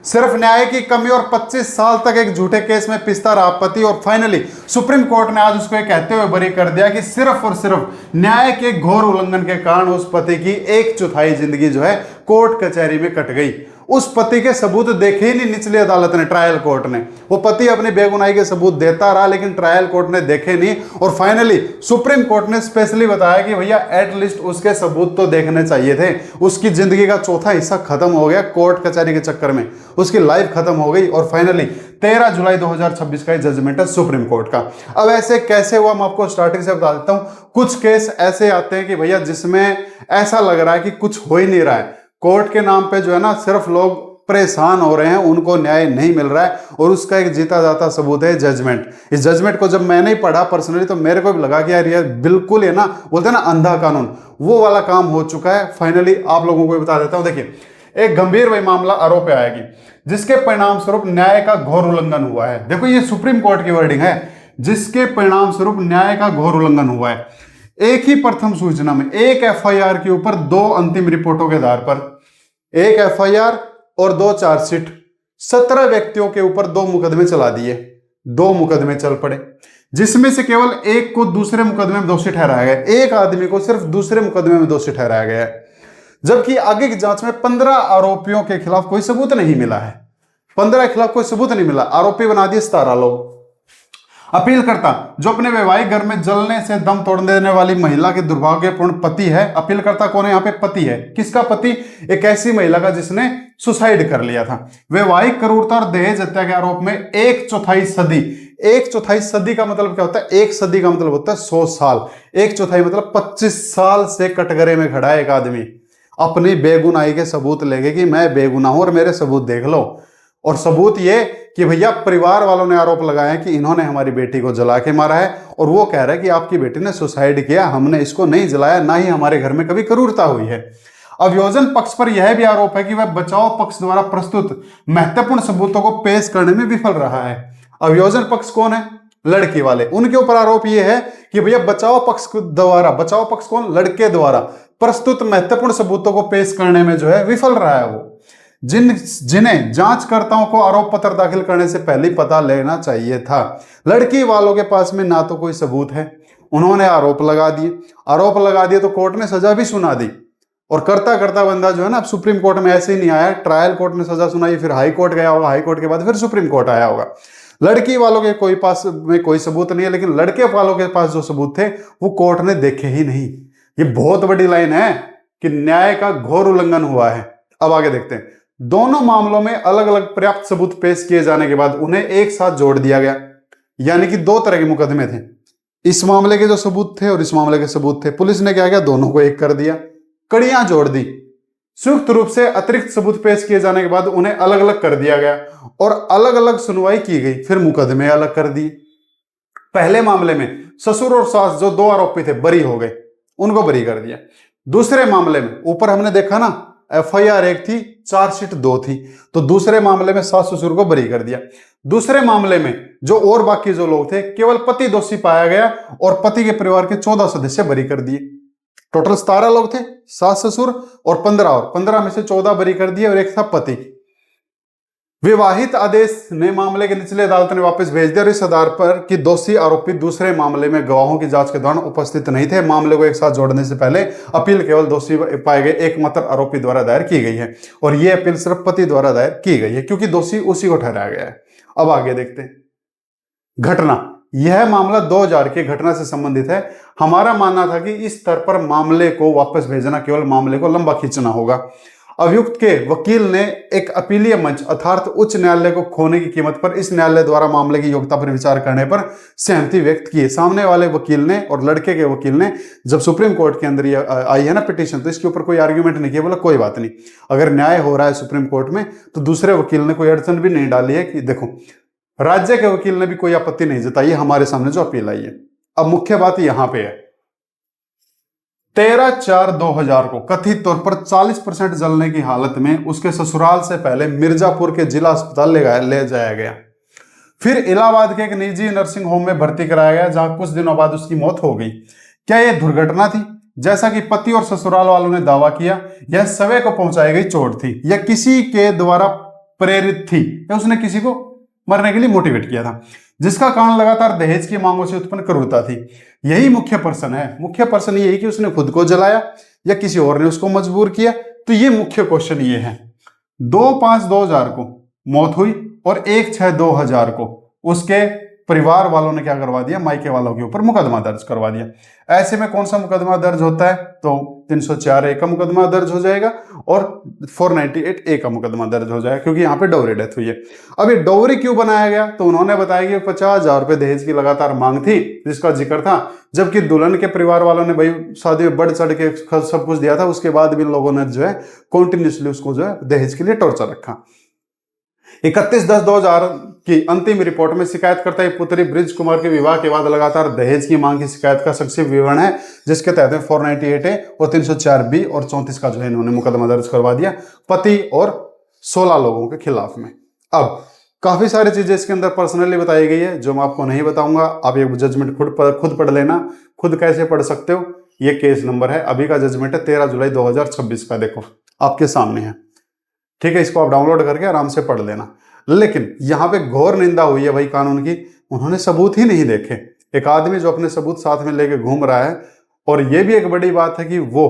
सिर्फ न्याय की कमी और 25 साल तक एक झूठे केस में पिसता रहा पति, और फाइनली सुप्रीम कोर्ट ने आज उसको ये कहते हुए बरी कर दिया कि सिर्फ और सिर्फ न्याय के घोर उल्लंघन के कारण उस पति की 1/4 जिंदगी जो है कोर्ट कचहरी में कट गई। उस पति के सबूत देखे ही नहीं निचली अदालत ने, ट्रायल कोर्ट ने। वो पति अपनी बेगुनाही के सबूत देता रहा, लेकिन ट्रायल कोर्ट ने देखे नहीं। और फाइनली सुप्रीम कोर्ट ने स्पेशली बताया कि भैया एटलीस्ट उसके सबूत तो देखने चाहिए थे। उसकी जिंदगी का चौथा हिस्सा खत्म हो गया कोर्ट कचहरी के चक्कर में, उसकी लाइफ खत्म हो गई। और फाइनली 13 जुलाई 2026 का जजमेंट है सुप्रीम कोर्ट का। अब ऐसे कैसे हुआ, मैं आपको स्टार्टिंग से बता देता हूं। कुछ केस ऐसे आते हैं कि भैया जिसमें ऐसा लग रहा है कि कुछ हो ही नहीं रहा है, कोर्ट के नाम पे जो है ना सिर्फ लोग परेशान हो रहे हैं, उनको न्याय नहीं मिल रहा है, और उसका एक जीता जाता सबूत है जजमेंट। इस जजमेंट को जब मैंने ही पढ़ा पर्सनली तो मेरे को भी लगा कि यार ये बिल्कुल है ना, बोलते हैं ना अंधा कानून, वो वाला काम हो चुका है। फाइनली आप लोगों को बता देता हूं। देखिए, एक गंभीर वही मामला आरोप पे आएगी जिसके परिणाम स्वरूप न्याय का घोर उल्लंघन हुआ है। देखो ये सुप्रीम कोर्ट की वर्डिंग है, जिसके परिणाम स्वरूप न्याय का घोर उल्लंघन हुआ है। एक ही प्रथम सूचना में एक एफआईआर के ऊपर 2 अंतिम रिपोर्टों के आधार पर, एक एफआईआर और 2 चार्जशीट, 17 व्यक्तियों के ऊपर 2 मुकदमे चला दिए, 2 मुकदमे चल पड़े, जिसमें से केवल एक को दूसरे मुकदमे में दोषी ठहराया गया। एक आदमी को सिर्फ दूसरे मुकदमे में दोषी ठहराया गया है, जबकि आगे की जांच में 15 आरोपियों के खिलाफ कोई सबूत नहीं मिला है। 15 के खिलाफ कोई सबूत नहीं मिला, आरोपी बना दिए 17 लोग। अपीलकर्ता जो अपने वैवाहिक घर में जलने से दम तोड़ देने वाली महिला के दुर्भाग्यपूर्ण पति है। अपीलकर्ता कौन है यहाँ पे? पति है। किसका पति? एक ऐसी महिला का जिसने सुसाइड कर लिया था। वैवाहिक क्रूरता और दहेज हत्या के आरोप में 1/4 सदी, 1/4 सदी का मतलब क्या होता है? 1 सदी का मतलब होता है 100 साल। 1/4 मतलब 25 साल से कटघरे में खड़ा है एक आदमी, अपनी बेगुनाही के सबूत लेके कि मैं बेगुनाह हूं और मेरे सबूत देख लो। और सबूत ये कि भैया परिवार वालों ने आरोप लगाया कि इन्होंने हमारी बेटी को जला के मारा है, और वो कह रहा है कि आपकी बेटी ने सुसाइड किया, हमने इसको नहीं जलाया, ना ही हमारे घर में कभी क्रूरता हुई है। अभियोजन पक्ष पर यह भी आरोप है कि वह बचाव पक्ष द्वारा प्रस्तुत महत्वपूर्ण सबूतों को पेश करने में विफल रहा है। अभियोजन पक्ष कौन है? लड़की वाले। उनके ऊपर आरोप यह है कि भैया बचाव पक्ष द्वारा, बचाव पक्ष कौन? लड़के द्वारा प्रस्तुत महत्वपूर्ण सबूतों को पेश करने में जो है विफल रहा है वो, जिन्हें जांचकर्ताओं को आरोप पत्र दाखिल करने से पहले पता लेना चाहिए था। लड़की वालों के पास में ना तो कोई सबूत है, उन्होंने आरोप लगा दिए तो कोर्ट ने सजा भी सुना दी, और करता करता बंदा जो है ना, अब सुप्रीम कोर्ट में ऐसे ही नहीं आया, ट्रायल कोर्ट ने सजा सुनाई, फिर हाई कोर्ट गया होगा, हाई कोर्ट के बाद फिर सुप्रीम कोर्ट आया होगा। लड़की वालों के पास में कोई सबूत नहीं है, लेकिन लड़के वालों के पास जो सबूत थे वो कोर्ट ने देखे ही नहीं। ये बहुत बड़ी लाइन है कि न्याय का घोर उल्लंघन हुआ है। अब आगे देखते हैं। दोनों मामलों में अलग अलग पर्याप्त सबूत पेश किए जाने के बाद उन्हें एक साथ जोड़ दिया गया, यानी कि 2 तरह के मुकदमे थे। इस मामले के जो सबूत थे और इस मामले के सबूत थे, पुलिस ने क्या किया? दोनों को एक कर दिया, कड़ियां जोड़ दी। संयुक्त रूप से अतिरिक्त सबूत पेश किए जाने के बाद उन्हें अलग अलग कर दिया गया और अलग अलग सुनवाई की गई, फिर मुकदमे अलग कर दिए। पहले मामले में ससुर और सास जो 2 आरोपी थे बरी हो गए, उनको बरी कर दिया। दूसरे मामले में ऊपर हमने देखा ना, एफआईआर 1 थी, चार्जशीट 2 थी, तो दूसरे मामले में सास ससुर को बरी कर दिया। दूसरे मामले में जो और बाकी जो लोग थे, केवल पति दोषी पाया गया और पति के परिवार के 14 सदस्य बरी कर दिए। टोटल 17 लोग थे, सास ससुर और 15 में से 14 बरी कर दिए और एक था पति। विवाहित आदेश ने मामले के निचले अदालत ने वापस भेज दिया, और इस आधार पर कि दोषी आरोपी दूसरे मामले में गवाहों की जांच के दौरान उपस्थित नहीं थे। मामले को एक साथ जोड़ने से पहले अपील केवल दोषी पाए गए एकमात्र आरोपी द्वारा दायर की गई है, और यह अपील सिर्फ पति द्वारा दायर की गई है क्योंकि दोषी उसी को ठहराया गया है। अब आगे देखते हैं। घटना, यह मामला 2000 की घटना से संबंधित है। हमारा मानना था कि इस स्तर पर मामले को वापस भेजना केवल मामले को लंबा खींचना होगा। अभियुक्त के वकील ने एक अपीलीय मंच अर्थात उच्च न्यायालय को खोने की कीमत पर इस न्यायालय द्वारा मामले की योग्यता पर विचार करने पर सहमति व्यक्त की। सामने वाले वकील ने और लड़के के वकील ने जब सुप्रीम कोर्ट के अंदर आई है ना पिटीशन, तो इसके ऊपर कोई आर्ग्यूमेंट नहीं किया, बोला कोई बात नहीं, अगर न्याय हो रहा है सुप्रीम कोर्ट में तो दूसरे वकील ने कोई अड़चन भी नहीं डाली है कि देखो, राज्य के वकील ने भी कोई आपत्ति नहीं जताई है हमारे सामने जो अपील आई है। अब मुख्य बात यहां पे है, 13/4/2000 को कथित तौर पर 40% जलने की हालत में उसके ससुराल से पहले मिर्जापुर के जिला अस्पताल ले जाया गया, फिर इलाहाबाद के एक निजी नर्सिंग होम में भर्ती कराया गया, जहां कुछ दिनों बाद उसकी मौत हो गई। क्या यह दुर्घटना थी जैसा कि पति और ससुराल वालों ने दावा किया? यह सवे को पहुंचाई गई चोट थी या किसी के द्वारा प्रेरित थी या उसने किसी को मरने के लिए मोटिवेट किया था, जिसका कारण लगातार दहेज की मांगों से उत्पन्न क्रूरता थी। यही मुख्य प्रश्न है। मुख्य प्रश्न ये है कि उसने खुद को जलाया या किसी और ने उसको मजबूर किया। तो ये मुख्य क्वेश्चन ये है। 2/5/2000 को मौत हुई और 1/6/2000 को उसके परिवार वालों ने क्या करवा दिया, मायके वालों के ऊपर मुकदमा दर्ज करवा दिया। ऐसे में कौन सा मुकदमा दर्ज होता है, तो 304A का मुकदमा दर्ज हो जाएगा और 498A का मुकदमा दर्ज हो जाएगा, क्योंकि यहाँ पे डॉवरी डेथ हुई है। अब ये डॉवरी क्यों बनाया गया, तो उन्होंने बताया कि 50,000 रुपए दहेज की लगातार मांग थी जिसका जिक्र था, जबकि दुल्हन के परिवार वालों ने भाई शादी में बढ़ चढ़ के सब कुछ दिया था। उसके बाद भी लोगों ने जो है कॉन्टिन्यूसली उसको जो है दहेज के लिए टॉर्चर रखा। 31/10/2000 की अंतिम रिपोर्ट में शिकायतकर्ता की पुत्री ब्रिज कुमार के विवाह के बाद लगातार दहेज की मांग की शिकायत का संक्षिप्त विवरण है, जिसके तहत 498A और 304B और 34 का जो है इन्होंने मुकदमा दर्ज करवा दिया पति और 16 लोगों के खिलाफ में। अब काफी सारी चीजें इसके अंदर पर्सनली बताई गई है जो मैं आपको नहीं बताऊंगा। आप ये जजमेंट खुद पढ़ लेना। खुद कैसे पढ़ सकते हो, ये केस नंबर है, अभी का जजमेंट है 13 जुलाई 2026 का, देखो आपके सामने है, ठीक है। इसको आप डाउनलोड करके आराम से पढ़ लेना। लेकिन यहाँ पे घोर निंदा हुई है भाई कानून की, उन्होंने सबूत ही नहीं देखे। एक आदमी जो अपने सबूत साथ में लेके घूम रहा है, और ये भी एक बड़ी बात है कि वो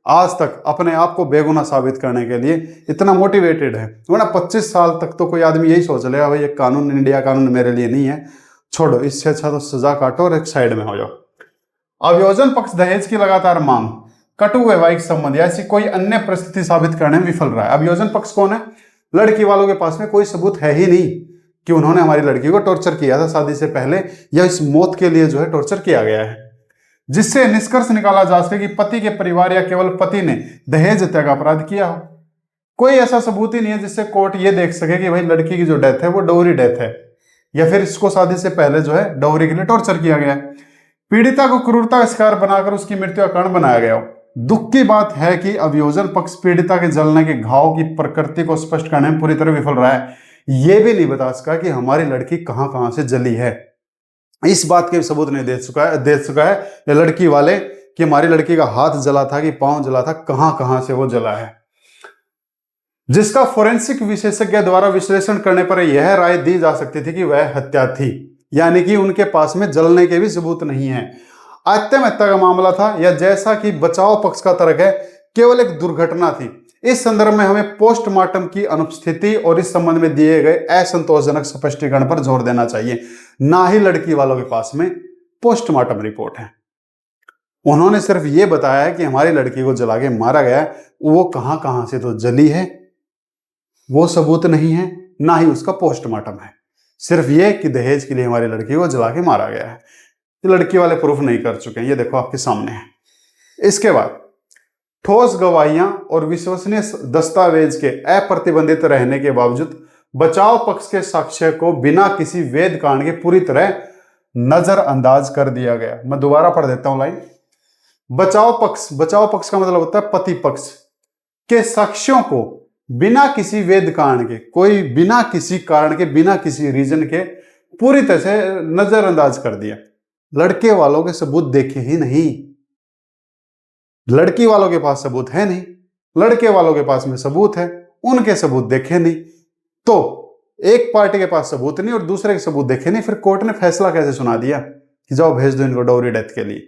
आज तक अपने आप को बेगुनाह साबित करने के लिए इतना मोटिवेटेड है, वरना 25 साल तक तो कोई आदमी यही सोच लेगा भाई ये कानून, इंडिया कानून मेरे लिए नहीं है, छोड़ो, इससे अच्छा तो सजा काटो और एक साइड में हो जाओ। अभियोजन पक्ष दहेज की लगातार मांग, कटु वैवाहिक संबंध या ऐसी कोई अन्य परिस्थिति साबित करने में विफल रहा है। अभियोजन पक्ष कौन है, लड़की वालों के पास में कोई सबूत है ही नहीं कि उन्होंने हमारी लड़की को टॉर्चर किया था शादी से पहले या इस मौत के लिए जो है टॉर्चर किया गया है, जिससे निष्कर्ष निकाला जा सके कि पति के परिवार या केवल पति ने दहेज हत्या का अपराध किया हो। कोई ऐसा सबूत ही नहीं है जिससे कोर्ट ये देख सके कि भाई लड़की की जो डेथ है वो डोरी डेथ है या फिर इसको शादी से पहले जो है डोरी के लिए टॉर्चर किया गया है। पीड़िता को क्रूरता का शिकार बनाकर उसकी मृत्यु का कारण बनाया गया हो। दुख की बात है कि अभियोजन पक्ष पीड़िता के जलने के घाव की प्रकृति को स्पष्ट करने में पूरी तरह विफल रहा है। यह भी नहीं बता सका कि हमारी लड़की कहां से जली है। इस बात के सबूत नहीं दे चुका है लड़की वाले कि हमारी लड़की का हाथ जला था कि पांव जला था, कहां से वो जला है, जिसका फोरेंसिक विशेषज्ञ द्वारा विश्लेषण करने पर यह राय दी जा सकती थी कि वह हत्या थी, यानी कि उनके पास में जलने के भी सबूत नहीं है। आत्महत्या का मामला था या जैसा कि बचाव पक्ष का तर्क है केवल एक दुर्घटना थी। इस संदर्भ में हमें पोस्टमार्टम की अनुपस्थिति और इस संबंध में दिए गए असंतोषजनक स्पष्टीकरण पर जोर देना चाहिए। ना ही लड़की वालों के पास में पोस्टमार्टम रिपोर्ट है। उन्होंने सिर्फ ये बताया है कि हमारी लड़की को जला के मारा गया, वो कहां से तो जली है वो सबूत नहीं है, ना ही उसका पोस्टमार्टम है। सिर्फ ये कि दहेज के लिए हमारी लड़की को जला के मारा गया है। तो लड़की वाले प्रूफ नहीं कर चुके हैं, ये देखो आपके सामने है। इसके बाद ठोस गवाहियां और विश्वसनीय दस्तावेज के अप्रतिबंधित रहने के बावजूद बचाव पक्ष के साक्ष्य को बिना किसी वेद कांड के पूरी तरह नजरअंदाज कर दिया गया। मैं दोबारा पढ़ देता हूं लाइन। बचाव पक्ष का मतलब होता है पति पक्ष के साक्ष्यों को बिना किसी वेद कांड के, कोई बिना किसी कारण के, बिना किसी रीजन के पूरी तरह से नजरअंदाज कर दिया। लड़के वालों के सबूत देखे ही नहीं, लड़की वालों के पास सबूत है नहीं, लड़के वालों के पास में सबूत है, उनके सबूत देखे नहीं। तो एक पार्टी के पास सबूत नहीं और दूसरे के सबूत देखे नहीं, फिर कोर्ट ने फैसला कैसे सुना दिया कि जाओ भेज दो इनको डोरी डेथ के लिए।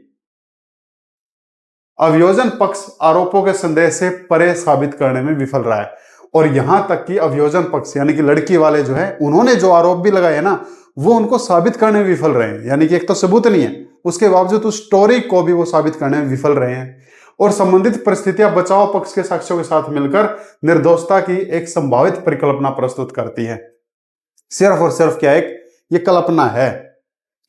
अभियोजन पक्ष आरोपों के संदेह से परे साबित करने में विफल रहा है, और यहां तक कि अभियोजन पक्ष यानी कि लड़की वाले जो है उन्होंने जो आरोप भी लगाए ना वो उनको साबित करने में विफल रहे हैं। यानी कि एक तो सबूत नहीं है, उसके बावजूद उस स्टोरी को भी वो साबित करने में विफल रहे हैं, और संबंधित परिस्थितियां बचाव पक्ष के साक्ष्यों के साथ मिलकर निर्दोषता की एक संभावित परिकल्पना प्रस्तुत करती है। सिर्फ और सिर्फ क्या एक ये कल्पना है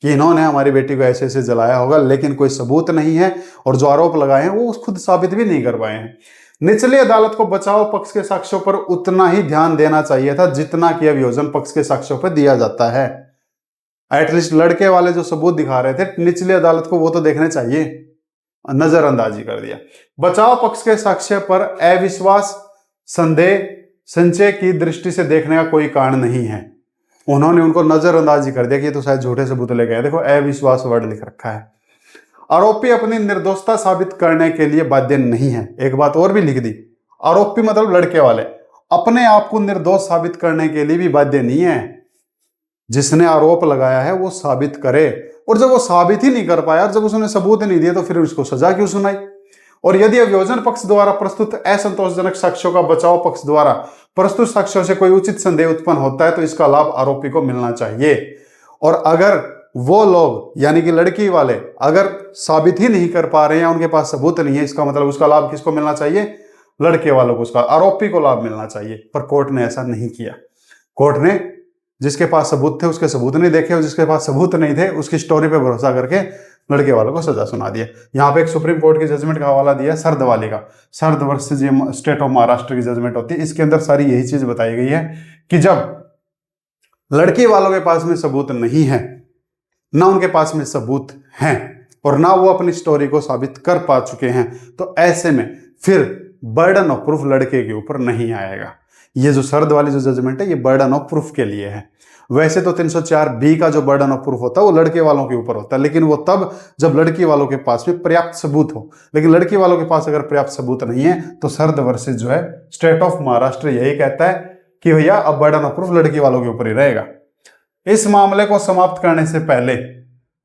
कि इन्होंने हमारी बेटी को ऐसे जलाया होगा, लेकिन कोई सबूत नहीं है, और जो आरोप लगाए हैं वो खुद साबित भी नहीं कर पाए हैं। निचली अदालत को बचाव पक्ष के साक्ष्यों पर उतना ही ध्यान देना चाहिए था जितना कि अभियोजन पक्ष के साक्ष्यों पर दिया जाता है। एटलीस्ट लड़के वाले जो सबूत दिखा रहे थे निचली अदालत को वो तो देखने चाहिए, नजरअंदाजी कर दिया। बचाव पक्ष के साक्ष्य पर अविश्वास, संदेह, संचय की दृष्टि से देखने का कोई कारण नहीं है। उन्होंने उनको नजरअंदाजी कर दिया कि ये तो शायद झूठे सबूत ले गए। देखो अविश्वास वर्ड लिख रखा है। आरोपी अपनी निर्दोषता साबित करने के लिए बाध्य नहीं है। एक बात और भी लिख दी, आरोपी मतलब लड़के वाले, अपने आप को निर्दोष साबित करने के लिए भी बाध्य नहीं है। जिसने आरोप लगाया है वो साबित करे, और जब वो साबित ही नहीं कर पाया, जब उसने सबूत नहीं दिए, तो फिर उसको सजा क्यों सुनाई? और यदि अभियोजन पक्ष द्वारा प्रस्तुत असंतोषजनक साक्ष्यों का बचाव पक्ष द्वारा प्रस्तुत साक्ष्यों से कोई उचित संदेह उत्पन्न होता है तो इसका लाभ आरोपी को मिलना चाहिए। और अगर वो लोग यानी कि लड़की वाले अगर साबित ही नहीं कर पा रहे हैं, उनके पास सबूत नहीं है, इसका मतलब उसका लाभ किसको मिलना चाहिए? लड़के वालों को, उसका आरोपी को लाभ मिलना चाहिए। पर कोर्ट ने ऐसा नहीं किया। कोर्ट ने जिसके पास सबूत थे उसके सबूत नहीं देखे, और जिसके पास सबूत नहीं थे उसकी स्टोरी पे भरोसा करके लड़के वालों को सजा सुना दिया। यहाँ पे एक सुप्रीम कोर्ट की जजमेंट का हवाला दिया सरदवाली का, सरद वर्सेस स्टेट ऑफ महाराष्ट्र की जजमेंट होती है। इसके अंदर सारी यही चीज बताई गई है कि जब लड़की वालों के पास में सबूत नहीं है, ना उनके पास में सबूत हैं, और ना वो अपनी स्टोरी को साबित कर पा चुके हैं, तो ऐसे में फिर बर्डन ऑफ प्रूफ लड़के के ऊपर नहीं आएगा। ये जो सरद वाली जो जजमेंट है ये बर्डन ऑफ प्रूफ के लिए है। वैसे तो 304B का जो बर्डन ऑफ प्रूफ होता है वो लड़के वालों के ऊपर होता है, लेकिन वो तब जब लड़की वालों के पास में पर्याप्त सबूत हो। लेकिन लड़की वालों के पास अगर पर्याप्त सबूत नहीं है तो सरद वर्सेस जो है स्टेट ऑफ महाराष्ट्र यही कहता है कि भैया अब बर्डन ऑफ प्रूफ लड़की वालों के ऊपर ही रहेगा। इस मामले को समाप्त करने से पहले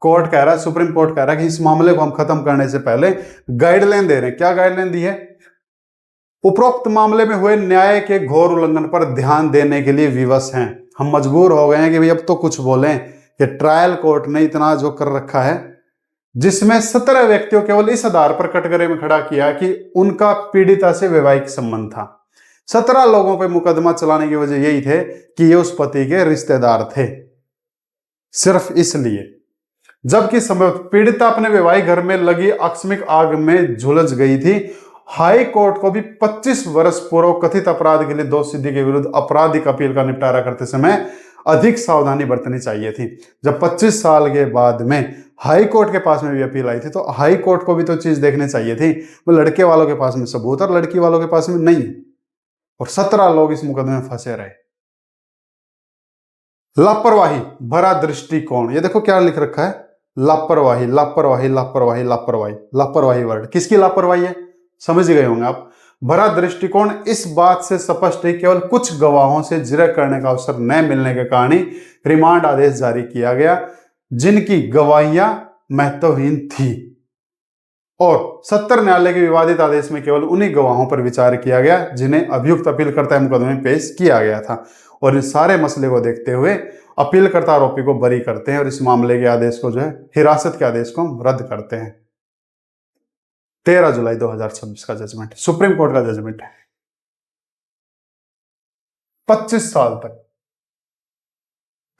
कोर्ट कह रहा है, सुप्रीम कोर्ट कह रहा है कि इस मामले को हम खत्म करने से पहले गाइडलाइन दे रहे हैं। क्या गाइडलाइन दी है? उपरोक्त मामले में हुए न्याय के घोर उल्लंघन पर ध्यान देने के लिए विवश हैं। हम मजबूर हो गए हैं कि भाई अब तो कुछ बोलें कि ट्रायल कोर्ट ने इतना जो कर रखा है, जिसमें 17 व्यक्तियों केवल इस आधार पर कटघरे में खड़ा किया कि उनका पीड़िता से वैवाहिक संबंध था। 17 लोगों पर मुकदमा चलाने की वजह यही थे कि ये उस पति के रिश्तेदार थे, सिर्फ इसलिए। जबकि संभव पीड़िता अपने वैवाहिक घर में लगी आकस्मिक आग में झुलस गई थी। हाई कोर्ट को भी 25 वर्ष पूर्व कथित अपराध के लिए दोषी के विरुद्ध आपराधिक अपील का निपटारा करते समय अधिक सावधानी बरतनी चाहिए थी। जब 25 साल के बाद में हाई कोर्ट के पास में भी अपील आई थी तो हाई कोर्ट को भी तो चीज देखनी चाहिए थी। वो लड़के वालों के पास में सबूत और लड़की वालों के पास में नहीं, और 17 लोग इस मुकदमे में फंसे रहे। लापरवाही भरा दृष्टिकोण, ये देखो क्या लिख रखा है, लापरवाही लापरवाही लापरवाही लापरवाही। लापरवाही वर्ड किसकी लापरवाही है समझ गए होंगे आप। भरा दृष्टिकोण इस बात से स्पष्ट है केवल कुछ गवाहों से जिरह करने का अवसर न मिलने के कारण ही रिमांड आदेश जारी किया गया, जिनकी गवाहियां महत्वहीन थी, और 70 न्यायालय के विवादित आदेश में केवल उन्हीं गवाहों पर विचार किया गया जिन्हें अभियुक्त अपीलकर्ता मुकदमे में पेश किया गया था। और इस सारे मसले को देखते हुए अपीलकर्ता आरोपी को बरी करते हैं और इस मामले के आदेश को जो है हिरासत के आदेश को हम रद्द करते हैं। 13 जुलाई 2026 का जजमेंट, सुप्रीम कोर्ट का जजमेंट है। 25 साल तक,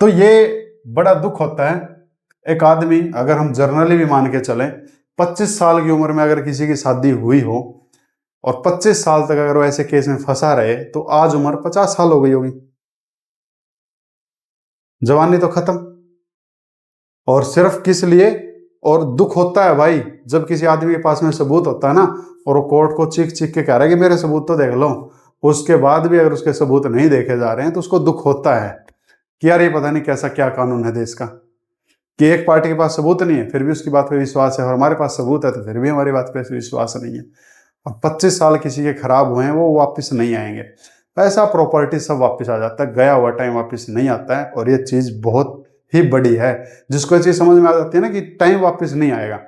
तो ये बड़ा दुख होता है। एक आदमी अगर हम जर्नली भी मान के चलें 25 साल की उम्र में अगर किसी की शादी हुई हो और 25 साल तक अगर वो ऐसे केस में फंसा रहे तो आज उम्र 50 साल हो गई होगी, जवानी तो खत्म। और सिर्फ किस लिए? और दुख होता है भाई जब किसी आदमी के पास में सबूत होता है ना, और वो कोर्ट को चीख चीख के कह रहा है कि मेरे सबूत तो देख लो, उसके बाद भी अगर उसके सबूत नहीं देखे जा रहे हैं तो उसको दुख होता है कि यार ये पता नहीं कैसा क्या कानून है देश का, कि एक पार्टी के पास सबूत नहीं है फिर भी उसकी बात पे विश्वास है, और हमारे पास सबूत है तो फिर भी हमारी बात पे विश्वास नहीं है। और 25 साल किसी के खराब हुए हैं वो वापस नहीं आएंगे। पैसा प्रॉपर्टी सब वापस आ जाता है, गया हुआ टाइम वापस नहीं आता है। और ये चीज़ बहुत ही बड़ी है, जिसको ये चीज़ समझ में आ जाती है ना कि टाइम वापस नहीं आएगा,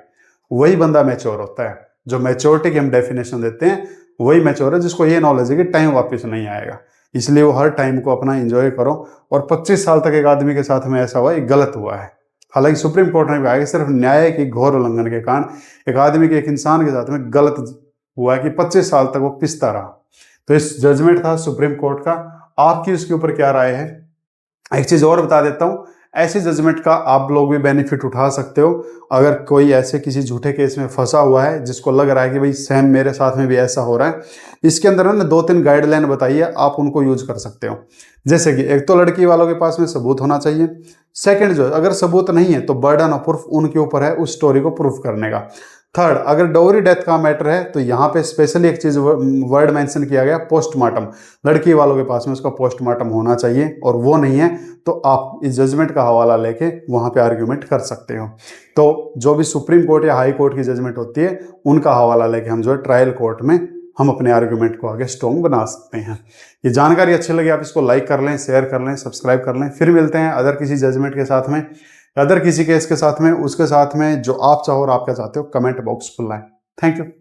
वही बंदा मैच्योर होता है। जो मैच्योरिटी की हम डेफिनेशन देते हैं वही मैच्योर है जिसको ये नॉलेज है कि टाइम वापस नहीं आएगा। इसलिए वो हर टाइम को अपना एंजॉय करो। और 25 साल तक एक आदमी के साथ में ऐसा हुआ, ये गलत हुआ है। हालांकि सुप्रीम कोर्ट ने भी कहा कि सिर्फ न्याय की घोर उल्लंघन के कारण एक आदमी के, एक इंसान के साथ में गलत हुआ है कि 25 साल तक वो पिसता रहा। तो इस जजमेंट था सुप्रीम कोर्ट का। आपकी उसके ऊपर क्या राय है? एक चीज और बता देता हूं, ऐसे जजमेंट का आप लोग भी बेनिफिट उठा सकते हो। अगर कोई ऐसे किसी झूठे केस में फंसा हुआ है जिसको लग रहा है कि भाई सेम मेरे साथ में भी ऐसा हो रहा है, इसके अंदर ना 2-3 गाइडलाइन बताई है, आप उनको यूज कर सकते हो। जैसे कि एक तो लड़की वालों के पास में सबूत होना चाहिए। सेकंड जो अगर सबूत नहीं है तो बर्डन ऑफ प्रूफ उनके ऊपर है उस स्टोरी को प्रूफ करने का। थर्ड, अगर डाउरी डेथ का मैटर है तो यहाँ पे स्पेशली एक चीज वर्ड मेंशन किया गया, पोस्टमार्टम। लड़की वालों के पास में उसका पोस्टमार्टम होना चाहिए, और वो नहीं है तो आप इस जजमेंट का हवाला लेके वहां पे आर्ग्यूमेंट कर सकते हो। तो जो भी सुप्रीम कोर्ट या हाई कोर्ट की जजमेंट होती है उनका हवाला लेके हम जो है ट्रायल कोर्ट में हम अपने आर्गुमेंट को आगे स्ट्रॉन्ग बना सकते हैं। ये जानकारी अच्छी लगी आप इसको लाइक कर लें, शेयर कर लें, सब्सक्राइब कर लें। फिर मिलते हैं अदर किसी जजमेंट के साथ में, अदर किसी केस के साथ में, उसके साथ में जो आप चाहो और आप क्या चाहते हो कमेंट बॉक्स खुला है। Thank you.